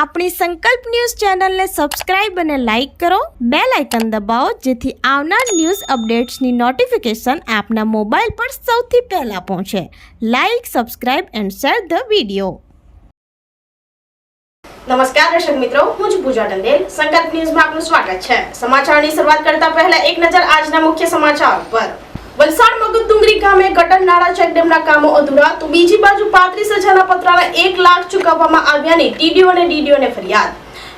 આપણી સંકલ્પ ન્યૂઝ ચેનલને સબસ્ક્રાઇબ અને લાઇક કરો, બેલ આઇકન દબાવો જેથી આવનાર ન્યૂઝ અપડેટ્સની નોટિફિકેશન આપના મોબાઈલ પર સૌથી પહેલા પહોંચે. Like, subscribe and share the video. નમસ્કાર દર્શક મિત્રો, હું છું પૂજા ટંડેલ. સંકલ્પ ન્યૂઝમાં આપનું સ્વાગત છે. સમાચારની શરૂઆત કરતા પહેલા એક નજર આજના મુખ્ય સમાચાર પર. વલસાડ મગદડુંગરી ગામે ગટર નાળા ચેકડેમના કામો અધૂરા તો બીજી બાજુ 35,000ના પત્રાના 1 લાખ ચૂકવવામાં આવ્યાની ટીડીઓ અને ડીડીઓને ફરિયાદ.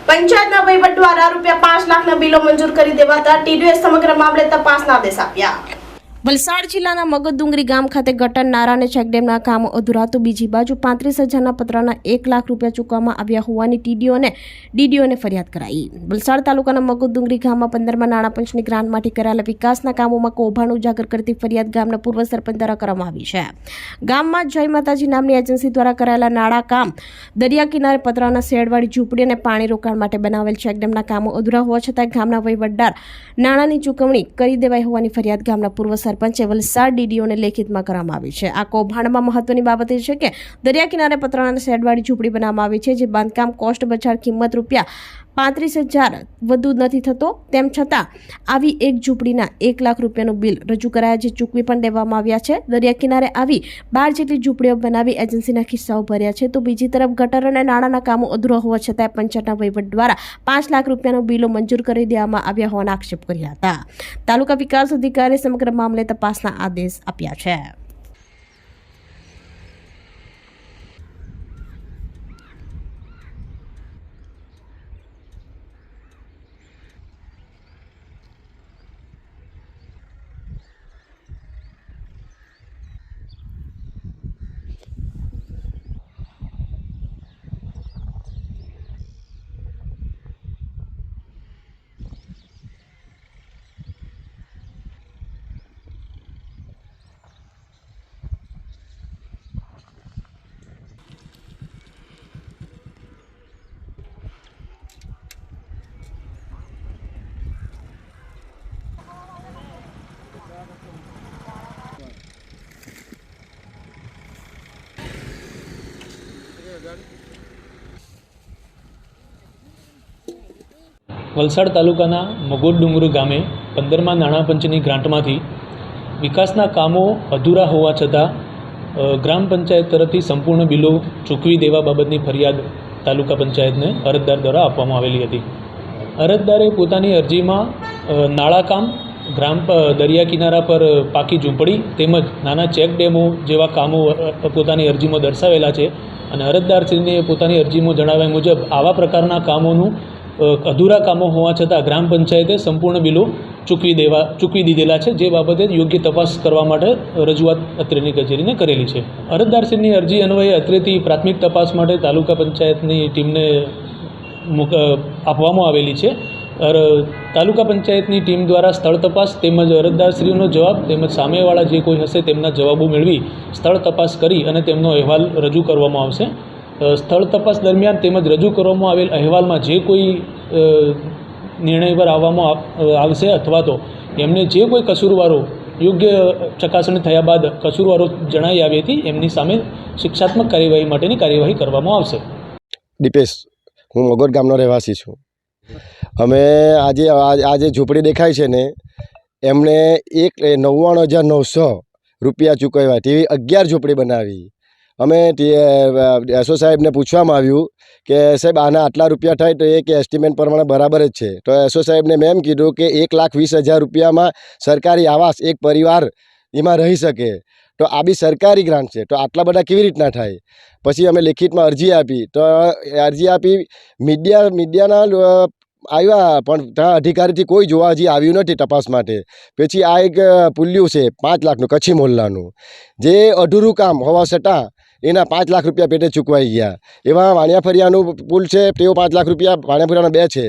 પંચાયતના વહીવટ દ્વારા ₹5 લાખના બિલો મંજૂર કરી દેવાતા ટીડીઓએ સમગ્ર મામલે તપાસના આદેશ આપ્યા. વલસાડ જિલ્લાના મગદડુંગરી ગામ ખાતે ગટર નાળા અને ચેકડેમના કામો અધૂરા તો બીજી બાજુ 35,000ના પત્રાના 1 લાખ રૂપિયા ચૂકવવામાં આવ્યા હોવાની ટીડીઓ અને ડીડીઓને ફરિયાદ કરાઈ. વલસાડ તાલુકાના મગદડુંગરી ગામમાં 15મા નાણાં પંચની ગ્રાન્ટમાંથી કરાયેલા વિકાસના કામોમાં કૌભાંડ ઉજાગર કરતી ફરિયાદ ગામના પૂર્વ સરપંચ દ્વારા કરવામાં આવી છે. ગામમાં જય માતાજી નામની એજન્સી દ્વારા કરાયેલા નાળા કામ, દરિયા કિનારે પતરાના શેડવાળી ઝૂંપડી અને પાણી રોકાણ માટે બનાવેલ ચેકડેમના કામો અધૂરા હોવા છતાં ગામના વહીવટદાર નાણાંની ચૂકવણી કરી દેવાઈ હોવાની ફરિયાદ ગામના પૂર્વ સરપંચે વલસાડ ડીડીઓને લેખિતમાં કરવામાં આવી છે. આ કૌભાંડમાં મહત્વની બાબત એ છે કે દરિયા કિનારે પતરાના શેડવાળી ઝૂંપડી બનાવવામાં આવી છે, જે બાંધકામ કોસ્ટ બજાર કિંમત ₹35,000 વધુ નથી થતો. તેમ છતાં આવી એક ઝૂંપડીના 1 લાખ રૂપિયાનું બિલ રજૂ કરાયા, જે ચૂકવી પણ દેવામાં આવ્યા છે. દરિયા કિનારે આવી 12 જેટલી ઝૂંપડીઓ બનાવી એજન્સીના ખિસ્સાઓ ભર્યા છે, તો બીજી તરફ ગટર અને નાણાંના કામો અધૂરા હોવા છતાં પંચાયતના વહીવટ દ્વારા 5 લાખ રૂપિયાનો બિલો મંજૂર કરી દેવામાં આવ્યા હોવાના આક્ષેપ કર્યા હતા. તાલુકા વિકાસ અધિકારીએ સમગ્ર મામલે તપાસના આદેશ આપ્યા છે. વલસાડ તાલુકાના મગદડુંગરી ગામે 15મા નાણાં પંચની ગ્રાન્ટમાંથી વિકાસના કામો અધૂરા હોવા છતાં ગ્રામ પંચાયત તરફથી સંપૂર્ણ બિલો ચૂકવી દેવા બાબતની ફરિયાદ તાલુકા પંચાયતને અરજદાર દ્વારા આપવામાં આવેલી હતી. અરજદારે પોતાની અરજીમાં નાળા કામ, દરિયા કિનારા પર પાકી ઝૂંપડી તેમજ નાના ચેક ડેમો જેવા કામો પોતાની અરજીમાં દર્શાવેલા છે અને અરજદારશ્રીને પોતાની અરજીમાં જણાવ્યા મુજબ આવા પ્રકારના કામોનું અધૂરા કામો હોવા છતાં ગ્રામ પંચાયતે સંપૂર્ણ બિલો ચૂકવી દીધેલા છે, જે બાબતે યોગ્ય તપાસ કરવા માટે રજૂઆત અત્રેની કચેરીને કરેલી છે. અરજદારશ્રીની અરજી અન્વયે અત્રેથી પ્રાથમિક તપાસ માટે તાલુકા પંચાયતની ટીમને આપવામાં આવેલી છે. તાલુકા પંચાયતની ટીમ દ્વારા સ્થળ તપાસ તેમજ અરજદારશ્રીનો જવાબ તેમજ સામેવાળા જે કોઈ હશે તેમના જવાબો મેળવી સ્થળ તપાસ કરી અને તેમનો અહેવાલ રજૂ કરવામાં આવશે. સ્થળ તપાસ દરમિયાન તેમજ રજૂ કરવામાં આવેલ અહેવાલમાં જે કોઈ નિર્ણય પર આવશે અથવા તો એમને જે કોઈ કસૂરવારો યોગ્ય ચકાસણી થયા બાદ કસૂરવારો જણાઈ આવી હતી એમની સામે શિક્ષાત્મક કાર્યવાહી માટેની કાર્યવાહી કરવામાં આવશે. દીપેશ, હું મગોર ગામનો રહેવાસી છું. અમે આજે ઝૂંપડી દેખાય છે ને એમણે 99,900 રૂપિયા ચૂકવ્યા. તેવી 11 ઝૂંપડી બનાવી. અમે એસઓ સાહેબને પૂછવામાં આવ્યું કે સાહેબ આના આટલા રૂપિયા થાય તો એ કે એસ્ટિમેટ પ્રમાણે બરાબર જ છે. તો એસઓ સાહેબને મેં એમ કીધું કે 1,20,000 રૂપિયામાં સરકારી આવાસ એક પરિવાર એમાં રહી શકે, તો આ બી સરકારી ગ્રાન્ટ છે, તો આટલા બધા કેવી રીતના થાય? પછી અમે લેખિતમાં અરજી આપી. મીડિયાના આવ્યા પણ ત્યાં અધિકારીથી કોઈ જોવા હજી આવ્યું નથી તપાસ માટે. પછી આ એક પુલ્યું છે 5 લાખનું કચ્છી મોલ્લાનું, જે અધૂરું કામ હોવા છતાં એના 5 લાખ રૂપિયા પેટે ચૂકવાઈ ગયા. એવા વાણિયાફળિયાનું પુલ છે, તેઓ 5 લાખ રૂપિયા, વાણિયાફળિયાના 2 છે.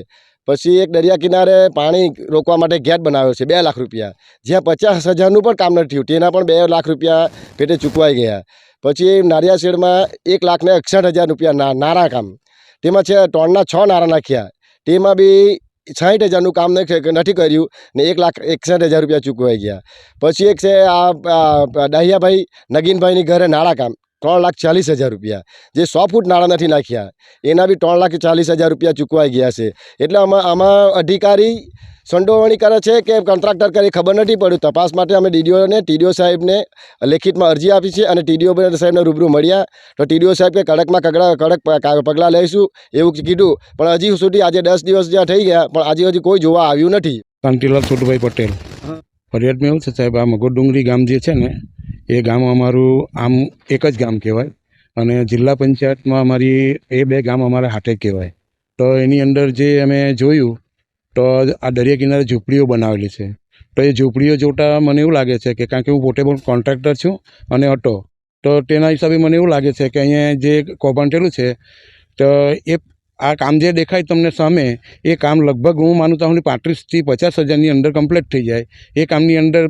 પછી એક દરિયા કિનારે પાણી રોકવા માટે ગેટ બનાવ્યો છે 2 લાખ રૂપિયા, જ્યાં 50,000નું પણ કામ નથી થયું, તેના પણ 2 લાખ રૂપિયા પેટે ચૂકવાઈ ગયા. પછી નારિયા શેડમાં 1,61,000 રૂપિયા નારા કામ, તેમાં છે 6 નારા નાખ્યા, તેમાં બી 60,000નું કામ નથી કર્યું ને 1,61,000 રૂપિયા ચૂકવાઈ ગયા. પછી એક છે આ દહિયાભાઈ નગીનભાઈની ઘરે નાળા કામ, 3,40,000 રૂપિયા, જે 100 ફૂટ નાણાં નથી નાખ્યા એના બી 3,40,000 રૂપિયા ચૂકવાઈ ગયા છે. એટલે આમાં અધિકારી સંડોવણી કરે છે કે કોન્ટ્રાક્ટર કરે ખબર નથી પડ્યું. તપાસ માટે અમે ટીડીઓ સાહેબને લેખિતમાં અરજી આપી છે અને ટીડીઓ સાહેબને રૂબરૂ મળ્યા તો ટીડીઓ સાહેબ કે કડક પગલાં લઈશું એવું કીધું, પણ હજી સુધી આજે 10 દિવસ જ્યાં થઈ ગયા પણ હજી કોઈ જોવા આવ્યું નથી. કાંતિલાલ છોટુભાઈ પટેલ. ફરિયાદમાં એવું છે સાહેબ, આ મગોર ડુંગરી ગામ જે છે ને એ ગામ અમારું આમ એક જ ગામ કહેવાય અને જિલ્લા પંચાયતમાં અમારી એ 2 ગામ અમારા હાથે કહેવાય. તો એની અંદર જે અમે જોયું તો આ દરિયા કિનારે ઝૂંપડીઓ બનાવેલી છે. તો એ ઝૂંપડીઓ જોતાં મને એવું લાગે છે કે કારણ કે હું પોતે પણ કોન્ટ્રાક્ટર છું અને હતો તો તેના હિસાબે મને એવું લાગે છે કે અહીંયા જે કૌભાંડેલું છે તો એ આ કામ જે દેખાય તમને સામે એ કામ લગભગ હું માનું તો 35,000 થી 50,000ની અંદર કમ્પ્લીટ થઈ જાય. એ કામની અંદર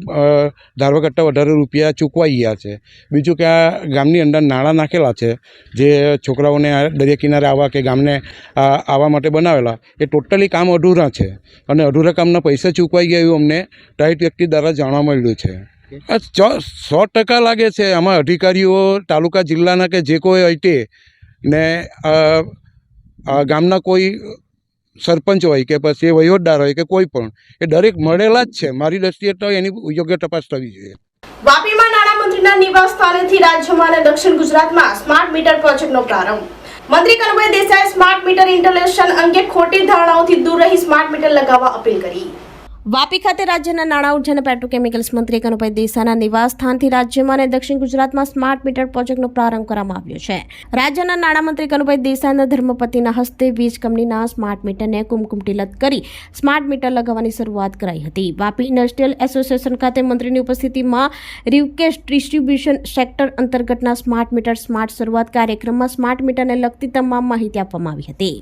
ધારવા કરતાં વધારે રૂપિયા ચૂકવાઈ ગયા છે. બીજું કે આ ગામની અંદર નાણાં નાખેલા છે જે છોકરાઓને દરિયા કિનારે આવવા કે ગામને આવવા માટે બનાવેલા, એ ટોટલી કામ અધૂરા છે અને અધૂરા કામના પૈસા ચૂકવાઈ ગયા એવું અમને ડાયટ વ્યક્તિ દ્વારા જાણવા મળ્યું છે. 100% લાગે છે આમાં અધિકારીઓ તાલુકા જિલ્લાના કે જે કોઈ હોય તે ને ગામના કોઈ સરપંચ હોય કે પછી વહીવટદાર હોય કે કોઈ પણ એ દરેક મળેલા જ છે. મારી દ્રષ્ટિએ તો એની યોગ્ય તપાસ થવી જોઈએ. વાપીમાં નાણામંત્રીના નિવાસ સ્થાનેથી રાજ્યમાં અને દક્ષિણ ગુજરાતમાં સ્માર્ટ મીટર પ્રોજેક્ટનો પ્રારંભ. મંત્રી કનુભાઈ દેસાઈએ સ્માર્ટ મીટર ઇન્સ્ટોલેશન અંગે ખોટી ધારણાઓથી દૂર રહી સ્માર્ટ મીટર લગાવવા અપીલ કરી. વાપી ખાતે રાજ્યના નાણાં ઉર્જા અને પેટ્રોકેમિકલ્સ મંત્રી કનુભાઈ દેસાઈના નિવાસ સ્થાનથી રાજ્યમાં અને દક્ષિણ ગુજરાતમાં સ્માર્ટ મીટર પ્રોજેક્ટનો પ્રારંભ કરવામાં આવ્યો છે. રાજ્યના નાણામંત્રી કનુભાઈ દેસાઈના ધર્મપતિના હસ્તે વીજ કંપનીના સ્માર્ટ મીટરને કુમકુમ તિલક કરી સ્માર્ટ મીટર લગાવવાની શરૂઆત કરાઈ હતી. વાપી ઇન્ડસ્ટ્રીયલ એસોસિએશન ખાતે મંત્રીની ઉપસ્થિતિમાં રિવકેશ ડિસ્ટ્રીબ્યુશન સેક્ટર અંતર્ગતના સ્માર્ટ મીટર સ્માર્ટ શરૂઆત કાર્યક્રમમાં સ્માર્ટ મીટરને લગતી તમામ માહિતી આપવામાં આવી હતી.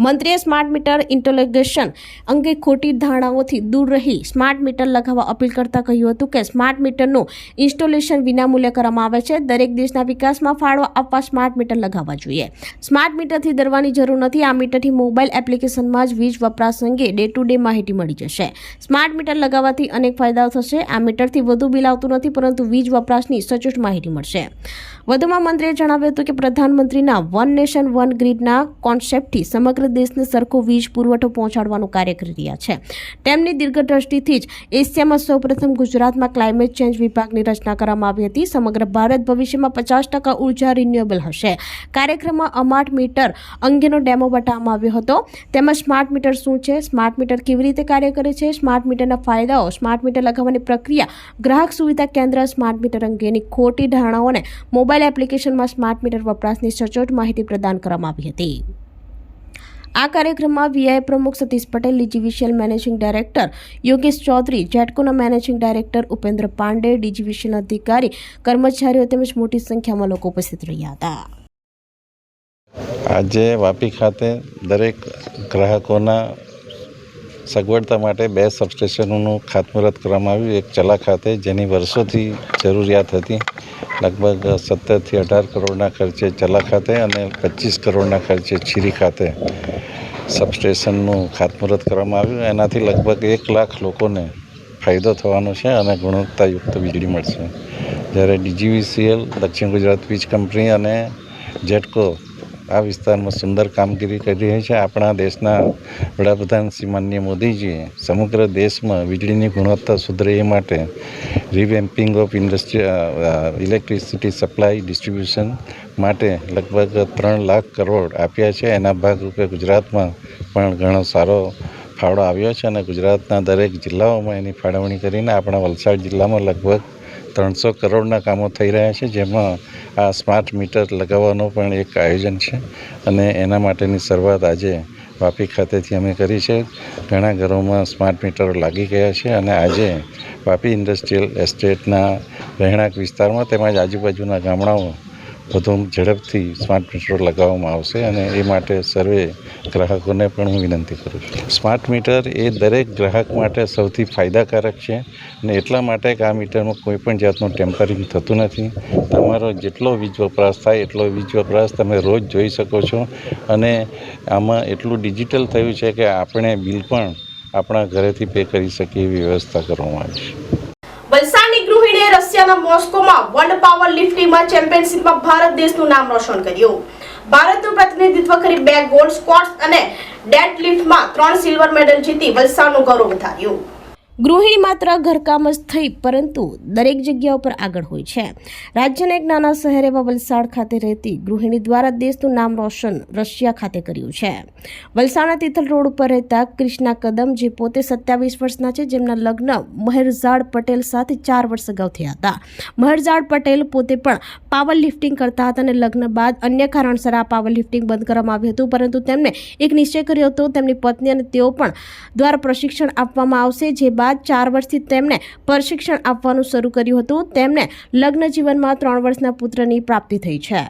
મંત્રીએ સ્માર્ટ મીટર ઇન્સ્ટોલેશન અંગે ખોટી ધારણાઓથી દૂર રહી સ્માર્ટ મીટર લગાવવા અપીલ કરતા કહ્યું હતું કે સ્માર્ટ મીટરનું ઇન્સ્ટોલેશન વિનામૂલ્યે કરવામાં આવે છે. દરેક દેશના વિકાસમાં ફાળો આપવા સ્માર્ટ મીટર લગાવવા જોઈએ. સ્માર્ટ મીટરથી ડરવાની જરૂર નથી. આ મીટરથી મોબાઈલ એપ્લિકેશનમાં જ વીજ વપરાશ અંગે ડે ટુ ડે માહિતી મળી જશે. સ્માર્ટ મીટર લગાવવાથી અનેક ફાયદાઓ થશે. આ મીટરથી વધુ બિલ આવતું નથી પરંતુ વીજ વપરાશની સચોટ માહિતી મળશે. વધુમાં મંત્રીએ જણાવ્યું હતું કે પ્રધાનમંત્રીના વન નેશન વન ગ્રીડના કોન્સેપ્ટથી સમગ્ર દેશને સરખો વીજ પુરવઠો પહોંચાડવાનું કાર્ય કરી રહ્યા છે. તેમની દીર્ઘદ્રષ્ટિથી જ એશિયામાં સૌપ્રથમ ગુજરાતમાં ક્લાઇમેટ ચેન્જ વિભાગની રચના કરવામાં આવી હતી. સમગ્ર ભારત ભવિષ્યમાં 50% ઉર્જા રિન્યુએબલ હશે. કાર્યક્રમમાં સ્માર્ટ મીટર અંગેનો ડેમો બતાવવામાં આવ્યો હતો. તેમાં સ્માર્ટ મીટર શું છે, સ્માર્ટ મીટર કેવી રીતે કાર્ય કરે છે, સ્માર્ટ મીટરના ફાયદાઓ, સ્માર્ટ મીટર લગાવવાની પ્રક્રિયા, ગ્રાહક સુવિધા કેન્દ્ર, સ્માર્ટ મીટર અંગેની ખોટી ધારણાઓને મોબાઈલ એપ્લિકેશનમાં સ્માર્ટ મીટર વપરાશની સચોટ માહિતી પ્રદાન કરવામાં આવી હતી. આ કાર્યક્રમમાં વીઆઈ પ્રમુખ Satish Patel, DGVCL managing director Yogesh Chaudhary, જેટકોના managing director Upendra Pandey, DGVCL અધિકારી, કર્મચારીઓ તેમજ મોટી સંખ્યામાં લોકો ઉપસ્થિત રહ્યા હતા. આજે વાપી ખાતે દરેક ગ્રાહકોના સગવડતા માટે 2 સબસ્ટેશનોનું ખાતમુહૂર્ત કરવામાં આવ્યું. એક ચલા ખાતે જેની વર્ષોથી જરૂરિયાત હતી, લગભગ 17 થી 18 કરોડના ખર્ચે ચલા ખાતે અને 25 કરોડના ખર્ચે છીરી ખાતે સબસ્ટેશનનું ખાતમુહૂર્ત કરવામાં આવ્યું. એનાથી લગભગ 1 લાખ લોકોને ફાયદો થવાનો છે અને ગુણવત્તાયુક્ત વીજળી મળશે. જ્યારે ડીજીવીસીએલ, દક્ષિણ ગુજરાત વીજ કંપની અને જેટકો આ વિસ્તારમાં સુંદર કામગીરી કરી રહી છે. આપણા દેશના વડાપ્રધાન શ્રી માનનીય મોદીજીએ સમગ્ર દેશમાં વીજળીની ગુણવત્તા સુધરે એ માટે રિવેમ્પિંગ ઓફ ઇલેક્ટ્રિસિટી સપ્લાય ડિસ્ટ્રીબ્યુશન માટે લગભગ 3 લાખ કરોડ આપ્યા છે. એના ભાગરૂપે ગુજરાતમાં પણ ઘણો સારો ફાળો આવ્યો છે અને ગુજરાતના દરેક જિલ્લાઓમાં એની ફાળવણી કરીને આપણા વલસાડ જિલ્લામાં લગભગ 300 કરોડના કામો થઈ રહ્યા છે, જેમાં આ સ્માર્ટ મીટર લગાવવાનું પણ એક આયોજન છે અને એના માટેની શરૂઆત આજે વાપી ખાતેથી અમે કરી છે. ઘણા ઘરોમાં સ્માર્ટ મીટરો લાગી ગયા છે અને આજે વાપી ઇન્ડસ્ટ્રીયલ એસ્ટેટના રહેણાંક વિસ્તારમાં તેમજ આજુબાજુના ગામડાઓ વધુ ઝડપથી સ્માર્ટ મીટર લગાવવામાં આવશે અને એ માટે સર્વે ગ્રાહકોને પણ હું વિનંતી કરું છું. સ્માર્ટ મીટર એ દરેક ગ્રાહક માટે સૌથી ફાયદાકારક છે અને એટલા માટે કે આ મીટરમાં કોઈ પણ જાતનું ટેમ્પરિંગ થતું નથી. તમારો જેટલો વીજ વપરાશ થાય એટલો વીજ વપરાશ તમે રોજ જોઈ શકો છો અને આમાં એટલું ડિજિટલ થયું છે કે આપણે બિલ પણ આપણા ઘરેથી પે કરી શકીએ એવી વ્યવસ્થા કરવામાં આવી છે. વલસાડની ગૃહિણીએ રસ્ય રશિયાના મોસ્કોમાં વર્લ્ડ પાવર લિફ્ટિંગમાં ચેમ્પિયનશિપમાં ભારત દેશનું નામ રોશન કર્યું. ભારતનું પ્રતિનિધિત્વ કરી 2 ગોલ્ડ, સ્ક્વોટ્સ અને ડેડલિફ્ટમાં 3 સિલ્વર મેડલ જીતી વલસાડનું ગૌરવ વધાર્યું. ગૃહિણી માત્ર ઘરકામ જ થઈ પરંતુ દરેક જગ્યા ઉપર આગળ હોય છે. રાજ્યના એક નાના શહેર એવા વલસાડ ખાતે રહેતી ગૃહિણી દ્વારા દેશનું નામ રોશન રશિયા ખાતે કર્યું છે. વલસાડના તિથલ રોડ ઉપર રહેતા ક્રિષ્ના કદમ, જે પોતે 27 વર્ષના છે, જેમના લગ્ન મહેરઝાડ પટેલ સાથે 4 વર્ષ અગાઉ થયા હતા. મહેરઝાડ પટેલ પોતે પણ પાવર લિફ્ટિંગ કરતા હતા અને લગ્ન બાદ અન્ય કારણસર આ પાવર લિફ્ટિંગ બંધ કરવામાં આવ્યું હતું, પરંતુ તેમણે એક નિશ્ચય કર્યો હતો. તેમની પત્ની અને તેઓ પણ દ્વારા પ્રશિક્ષણ આપવામાં આવશે, જે બાદ 4 વર્ષથી તેમણે પ્રશિક્ષણ આપવાનું શરૂ કર્યું હતું. તેમને લગ્ન જીવનમાં 3 વર્ષના પુત્રની પ્રાપ્તિ થઈ છે,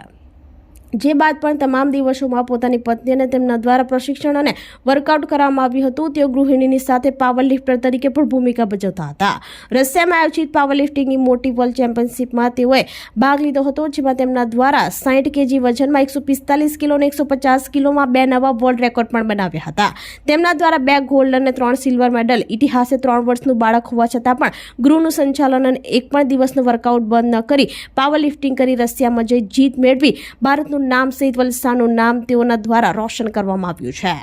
જે બાદ પણ તમામ દિવસોમાં પોતાની પત્ની અને તેમના દ્વારા પ્રશિક્ષણ અને વર્કઆઉટ કરવામાં આવ્યું હતું. તેઓ ગૃહિણીની સાથે પાવર લિફ્ટર તરીકે પણ ભૂમિકા ભજવતા હતા. રશિયામાં આયોજિત પાવર લિફ્ટિંગની મોટી વર્લ્ડ ચેમ્પિયનશિપમાં તેઓએ ભાગ લીધો હતો, જેમાં તેમના દ્વારા 60 kg વજનમાં 145 કિલો અને 150 કિલોમાં 2 નવા વર્લ્ડ રેકોર્ડ પણ બનાવ્યા હતા. તેમના દ્વારા 2 ગોલ્ડ અને 3 સિલ્વર મેડલ. ઇતિહાસે 3 વર્ષનું બાળક હોવા છતાં પણ ગૃહનું સંચાલન અને એક પણ દિવસનું વર્કઆઉટ બંધ ન કરી પાવર લિફ્ટિંગ કરી રશિયામાં જઈ જીત મેળવી ભારતનું નામ સહિત વલસાડનું નામ તેઓના દ્વારા રોશન કરવામાં આવ્યું છે.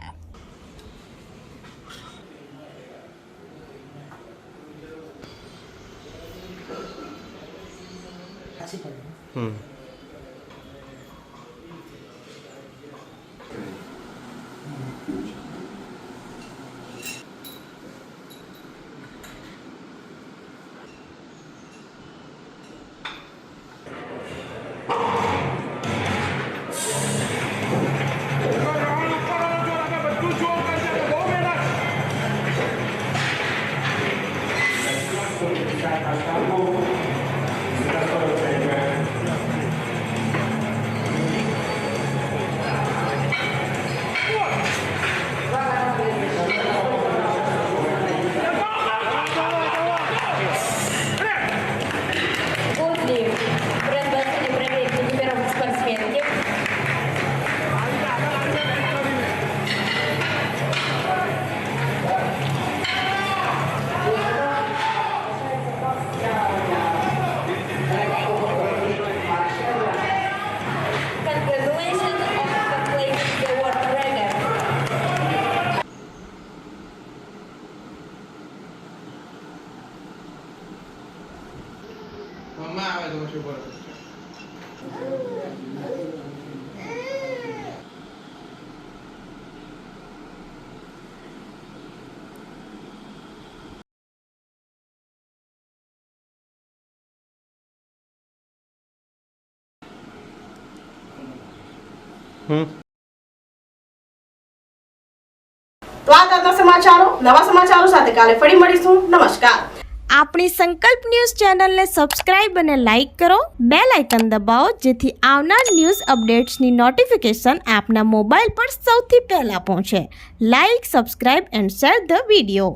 તો આ તાજા સમાચારો. નવા સમાચારો સાથે કાલે ફરી મળીશું. નમસ્કાર. આપણી સંકલ્પ ન્યૂઝ ચેનલને સબસ્ક્રાઇબ અને લાઇક કરો. બેલ આઇકન દબાવો, જેથી આવનાર ન્યૂઝ અપડેટ્સની નોટિફિકેશન આપના મોબાઈલ પર સૌથી પહેલા પહોંચે. Like, subscribe and share the video.